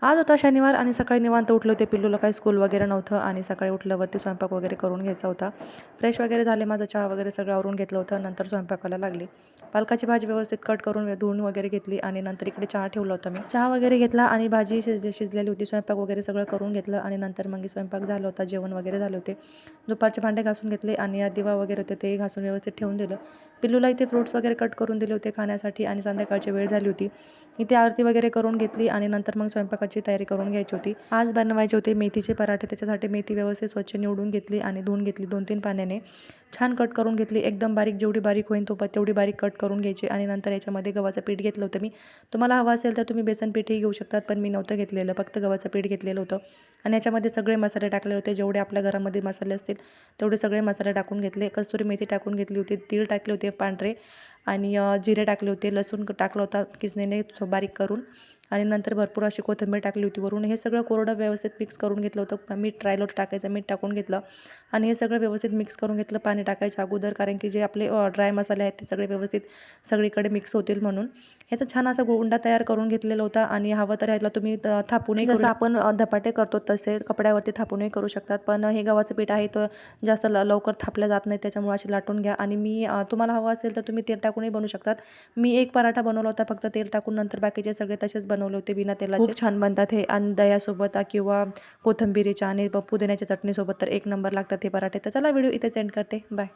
आज होता शनिवार आणि सकाळी निवांत उठले होते. पिल्लूला काही स्कूल वगैरे नव्हतं आणि सकाळी उठल्यावरती स्वयंपाक वगैरे करून घ्यायचा होता. फ्रेश वगैरे झाले, माझा चहा वगैरे सगळं आवरून घेतलं होतं. नंतर स्वयंपाकाला लागली. पालकाची भाजी व्यवस्थित कट करून धुवून वगैरे घेतली आणि नंतर इकडे चहा ठेवला होता मी. चहा वगैरे घेतला आणि भाजी शिजलेली होती. स्वयंपाक वगैरे सगळं करून घेतलं आणि नंतर मग स्वयंपाक झाला होता, जेवण वगैरे झाले होते. दुपारचे भांडे घासून घेतले आणि दिवा वगैरे होते ते घासून व्यवस्थित ठेवून दिलं. पिल्लूला इथे फ्रुट्स वगैरे कट करून दिले होते खाण्यासाठी आणि संध्याकाळची वेळ झाली होती. इथे आरती वगैरे करून घेतली आणि नंतर मग स्वयंपाकाची तयारी करून घ्यायची होती. आज बनवायचे होते मेथीचे पराठे. त्याच्यासाठी मेथी व्यवस्थित स्वच्छ निवडून घेतली आणि धुवून घेतली 2-3 पाण्याने. छान कट करून घेतली. एकदम बारीक, जेवढी बारीक होईल तेवढी बारीक कट करून घ्यायची आणि नंतर याच्यामध्ये गव्हाचं पीठ घेतलं होतं मी. तुम्हाला हवं असेल तर तुम्ही बेसन पीठही घेऊ शकतात, पण मी नव्हतं घेतलेलं, फक्त गव्हाचं पीठ घेतलेलं होतं. आणि याच्यामध्ये सगळे मसाले टाकले होते, जेवढे आपल्या घरामध्ये मसाले असतील तेवढे सगळे मसाले टाकून घेतले. कस्तुरी मेथी टाकून घेतली होती, तीळ टाकले होते पांढरे आणि जिरे टाकले होते, लसूण टाकला होता किसणीने बारीक करून आणि नंतर भरपूर अशी कोथिंबीर टाकली होती वरून. हे सगळं कोरडं व्यवस्थित मिक्स करून घेतलं होतं. मीठ राहिलं टाकायचं, मीठ टाकून घेतलं आणि हे सगळं व्यवस्थित मिक्स करून घेतलं पाणी टाकायच्या अगोदर, कारण की जे आपले ड्राय मसाले आहेत ते सगळे व्यवस्थित सगळीकडे मिक्स होतील म्हणून. ह्याचा छान असा गोंडा तयार करून घेतलेला होता आणि हवं तर ह्याला तुम्ही थापूनही, जसं आपण धपाटे करतो तसे कपड्यावरती थापूनही करू शकतात. पण हे गव्हाचं पीठ आहे तर जास्त लवकर थापल्या जात नाही, त्याच्यामुळे अशी लाटून घ्या. आणि मी तुम्हाला हवं असेल तर तुम्ही तेल टाकूनही बनवू शकतात. मी एक पराठा बनवला होता फक्त तेल टाकून, नंतर बाकीचे सगळे तसेच बनवले होते बिना तेलाचे. खूप छान बनतात हे आणि दह्यासोबत किंवा कोथिंबिरीच्या आणि पुदिन्याच्या चटणीसोबत तर एक नंबर लागतात हे पराठे. तर चला व्हिडिओ इथे सेंड करते. बाय.